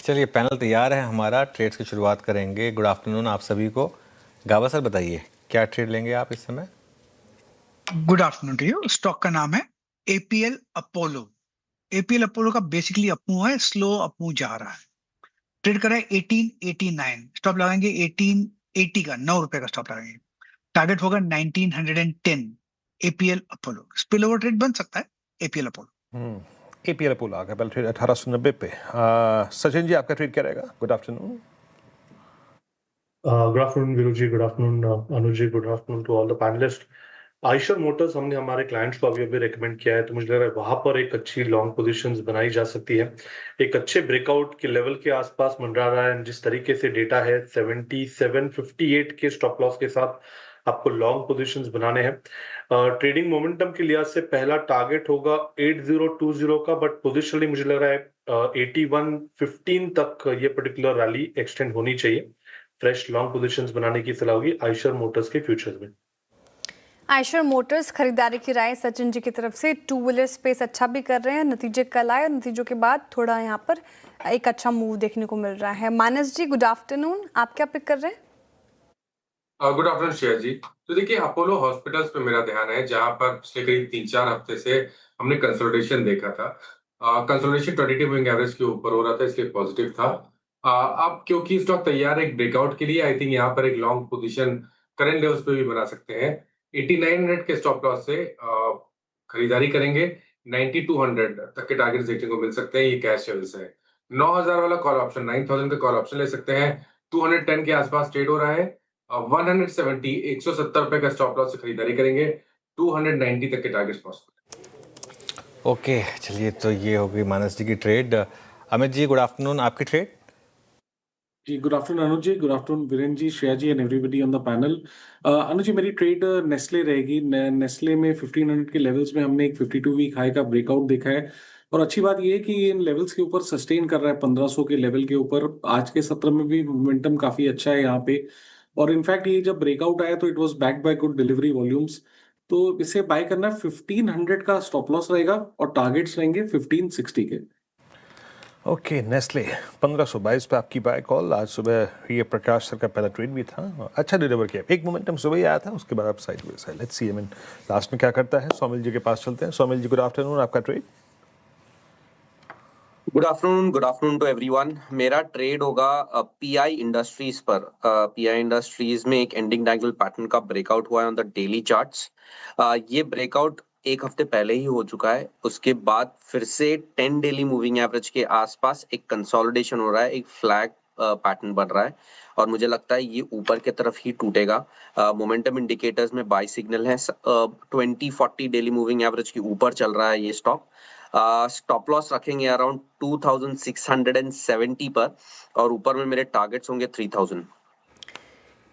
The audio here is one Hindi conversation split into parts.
चलिए पैनल तैयार है हमारा, ट्रेड्स की शुरुआत करेंगे। गुड आफ्टरनून आप सभी को। गावा सर बताइए क्या ट्रेड लेंगे आप इस समय? Good afternoon to you. Stock का नाम है एपीएल अपोलो। एपीएल अपोलो का बेसिकली अपमूव है, स्लो अपमूव जा रहा है। ट्रेड कर रहा है 1889, स्टॉप लगाएंगे 1880 का, 9 रुपए का स्टॉप लगाएंगे। टारगेट होगा 1910। APL Apollo spill over trade बन सकता है। एपीएल अपोलो एपीएल अपोलो आ गया पहले ट्रेड 1890 पे। सचिन जी आपका ट्रेड क्या रहेगा? Good afternoon. Good afternoon Veeru ji, good afternoon Anuj ji, good afternoon to all the panelist. Eicher Motors हमने हमारे क्लाइंट्स को अभी रेकमेंड किया है, तो मुझे लग रहा है वहां पर एक अच्छी लॉन्ग पोजीशंस बनाई जा सकती है। एक अच्छे ब्रेकआउट के लेवल के आसपास मंडरा रहा है। जिस तरीके से डेटा है 7758 के स्टॉप लॉस के साथ आपको लॉन्ग पोजीशंस बनाने हैं। ट्रेडिंग मोमेंटम के लिहाज से पहला टारगेट होगा 8020 का, बट पोजिशनली मुझे लग रहा है 8115 तक ये पर्टिकुलर रैली एक्सटेंड होनी चाहिए। फ्रेश लॉन्ग पोजीशंस बनाने की सलाह होगी आइशर मोटर्स के फ्यूचर्स में। आइशर मोटर्स खरीदारी की राय सचिन जी की तरफ से। टू व्हीलर स्पेस अच्छा भी कर रहे हैं, नतीजे कल आए, नतीजों के बाद थोड़ा यहाँ पर एक अच्छा मूव देखने को मिल रहा है। मानस जी गुड आफ्टरनून, आप क्या पिक कर रहे हैं? गुड आफ्टरनून श्रेया जी। तो देखिए अपोलो हॉस्पिटल्स पे मेरा ध्यान है, जहां पर पिछले करीब 3-4 हफ्ते से हमने कंसोलिडेशन देखा था। कंसोलिडेशन 22 मूविंग एवरेज के ऊपर हो रहा था, इसलिए पॉजिटिव था। अब क्योंकि स्टॉक तैयार है एक ब्रेकआउट के लिए, आई थिंक यहाँ पर एक लॉन्ग पोजीशन करंट लेवल्स पे भी बना सकते हैं। 8900 के स्टॉप लॉस से खरीदारी करेंगे। 9200 तक के टारगेट्स देखने को मिल सकते हैं, ये कैश लेवल्स है। 9000 वाला कॉल ऑप्शन, 9000 का कॉल ऑप्शन ले सकते हैं। 210 के आसपास ट्रेड हो रहा है। 170 170 रुपए का स्टॉप लॉस से खरीदारी करेंगे। 290 तक के टारगेट्स पहुंच। ओके चलिए, तो ये हो गई मानस जी की trade. Amit ji good afternoon, आपकी ट्रेड? जी good afternoon Anuj ji, good afternoon Virendra ji, Shreya ji and everybody on the panel. Anuj ji मेरी ट्रेड नेस्ले रहेगी। नेस्ले में 1500 के लेवल्स में हमने एक 52 वीक हाई का ब्रेकआउट देखा है, और अच्छी बात ये है कि इन लेवल्स के ऊपर सस्टेन कर रहा है 1500 के लेवल के ऊपर। आज के सत्र में भी मोमेंटम काफी अच्छा है यहाँ पे, और इनफैक्ट ये जब ब्रेकआउट आया तो it was backed by good delivery volumes. तो इसे बाय करना 1500 का स्टॉप लॉस रहेगा और टारगेट्स रहेंगे 1560 के। ओके नेस्ले 1522 पे आपकी बाय कॉल। आज सुबह ये प्रकाश सर का पहला ट्रेड भी था, अच्छा डिलीवर किया। एक मोमेंटम सुबह ही आया था, उसके बाद आप साइडवेज है। लेट्स सी लास्ट में क्या करता है। सोमिल जी के पास चलते हैं। सोमिल जी गुड आफ्टरनून, आपका trade? Good afternoon to everyone. मेरा ट्रेड होगा पीआई इंडस्ट्रीज पर। पीआई इंडस्ट्रीज में एक एंडिंग डायगोनल पैटर्न का ब्रेकआउट हुआ है ऑन द डेली चार्ट्स। ये ब्रेकआउट एक हफ्ते पहले ही हो चुका है, उसके बाद फिर से 10 डेली मूविंग एवरेज के आसपास एक कंसोलिडेशन हो रहा है, एक फ्लैग पैटर्न बन रहा है, और मुझे लगता है ये ऊपर की तरफ ही टूटेगा। मोमेंटम इंडिकेटर्स में बाय सिग्नल है। 20-40 डेली मूविंग एवरेज के ऊपर चल रहा है ये स्टॉक। स्टॉप लॉस रखेंगे अराउंड 2670 पर, और ऊपर में मेरे टारगेट्स होंगे 3000।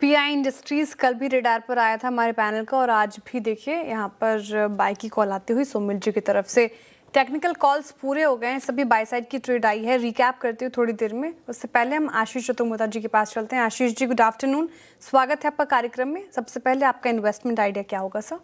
पीआई इंडस्ट्रीज कल भी रेडार पर आया था हमारे पैनल का, और आज भी देखिए यहाँ पर बाय की कॉल आती हुई सोमिल जी की तरफ से। टेक्निकल कॉल्स पूरे हो गए हैं, सभी बाय साइड की ट्रेड आई है। रिकैप करती हूँ थोड़ी देर में, उससे पहले हम आशीष चतुर्वेदी जी के पास चलते हैं। आशीष जी गुड आफ्टरनून, स्वागत है आपका कार्यक्रम में। सबसे पहले आपका इन्वेस्टमेंट आइडिया क्या होगा sir?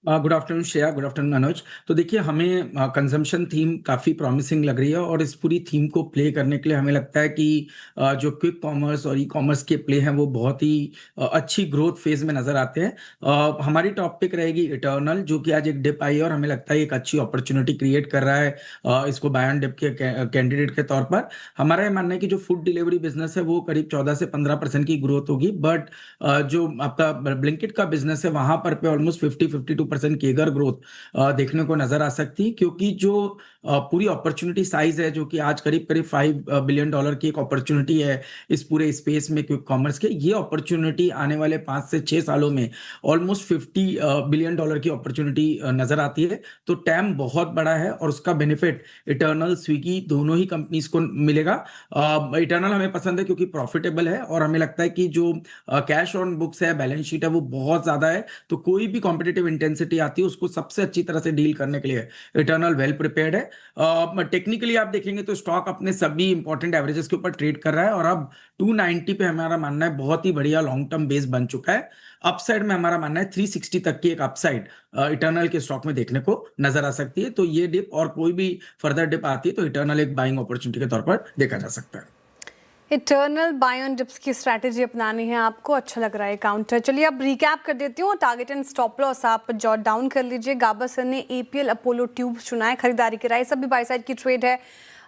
Good afternoon Shreya, good afternoon Manoj. तो देखिए हमें कंजम्पशन थीम काफ़ी प्रॉमिसिंग लग रही है, और इस पूरी थीम को प्ले करने के लिए हमें लगता है कि जो क्विक कॉमर्स और ई कॉमर्स के प्ले हैं वो बहुत ही अच्छी ग्रोथ फेज में नजर आते हैं। हमारी टॉप पिक रहेगी इटर्नल, जो कि आज एक डिप आई है और हमें लगता है एक अच्छी अपॉर्चुनिटी क्रिएट कर रहा है इसको बाय ऑन डिप के कैंडिडेट के तौर पर। हमारा ये मानना है कि जो फूड डिलीवरी बिजनेस है वो करीब 14 से 15% की ग्रोथ होगी, बट जो आपका ब्लिंकिट का बिजनेस है वहां पर पे ऑलमोस्ट 50-52% केगर ग्रोथ देखने को नजर आ सकती है, क्योंकि जो पूरी अपॉर्चुनिटी साइज है जो कि आज करीब $5 बिलियन की एक अपॉर्चुनिटी है इस पूरे स्पेस में क्विक कॉमर्स के। ये अपॉर्चुनिटी आने वाले 5 से 6 सालों में ऑलमोस्ट $50 बिलियन की अपॉर्चुनिटी नजर आती है। तो टैम बहुत बड़ा है, और उसका बेनिफिट इटर्नल स्विगी दोनों ही कंपनीज को मिलेगा। इटर्नल हमें पसंद है क्योंकि प्रॉफिटेबल है, और हमें लगता है कि जो कैश ऑन बुक्स है, बैलेंस शीट है, वो बहुत ज्यादा है। तो कोई भी कॉम्पिटिटिव इंटेंसिटी इंटेंसिटी आती है उसको सबसे अच्छी तरह से डील करने के लिए इटर्नल वेल प्रिपेयर्ड है। टेक्निकली आप देखेंगे तो स्टॉक अपने सभी इंपॉर्टेंट एवरेजेस के ऊपर ट्रेड कर रहा है और अब 290 पे हमारा मानना है बहुत ही बढ़िया लॉन्ग टर्म बेस बन चुका है। अपसाइड में हमारा मानना है 360 तक की एक अपसाइड इटर्नल के स्टॉक में देखने को नजर आ सकती है। तो ये डिप और कोई भी फर्दर डिप आती है तो इटर्नल एक बाइंग अपॉर्चुनिटी के तौर पर देखा जा सकता है। इटर्नल बाय ऑन डिप्स की स्ट्रैटेजी अपनानी है आपको, अच्छा लग रहा है काउंटर। चलिए अब रिकैप कर देती हूँ। टारगेट एंड स्टॉप लॉस आप जॉट डाउन कर लीजिए। गाबा सर ने एपीएल अपोलो ट्यूब्स चुना है, खरीदारी कराई, सभी बाय साइड की ट्रेड है।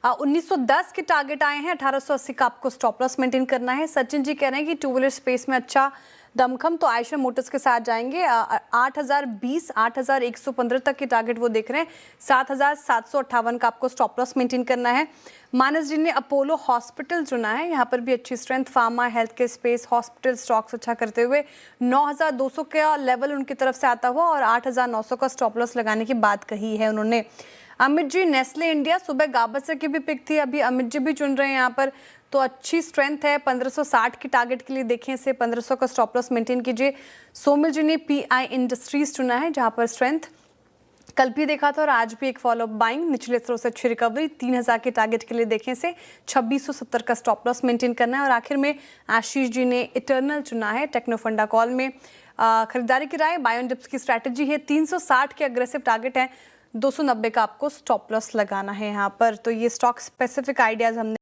1910 के टारगेट आए हैं, 1880 का आपको स्टॉप लॉस मेंटेन करना है। सचिन जी कह रहे हैं कि टू व्हीलर स्पेस में अच्छा दमखम तो आयशर मोटर्स के साथ जाएंगे। 8020 8115 तक के टारगेट वो देख रहे हैं। 7758 का आपको स्टॉप लॉस मेंटेन करना है। मानस जी ने अपोलो हॉस्पिटल चुना है, यहाँ पर भी अच्छी स्ट्रेंथ, फार्मा हेल्थ के स्पेस हॉस्पिटल स्टॉक्स अच्छा करते हुए 9200 का लेवल उनकी तरफ से आता हुआ और 8900 का स्टॉप लॉस लगाने की बात कही है उन्होंने। अमित जी नेस्ले इंडिया, सुबह गाबसर की भी पिक थी, अभी अमित जी भी चुन रहे हैं यहाँ पर, तो अच्छी स्ट्रेंथ है। 1560 की टारगेट के लिए देखें इसे, 1500 का स्टॉप लॉस मेंटेन कीजिए। सोमिल जी ने पीआई इंडस्ट्रीज चुना है, जहाँ पर स्ट्रेंथ कल भी देखा था और आज भी एक फॉलोअप बाइंग, निचले स्तर से अच्छी रिकवरी। 3000 के टारगेट के लिए देखें से 2670 का स्टॉप लॉस मेंटेन करना है। और आखिर में आशीष जी ने इटर्नल चुना है, टेक्नोफंडा कॉल में खरीदारी की राय, बाय ऑन डिप्स की स्ट्रैटेजी है। 360 के अग्रेसिव टारगेट है, 290 का आपको स्टॉप लॉस लगाना है यहाँ पर। तो ये स्टॉक स्पेसिफिक आइडियाज हमने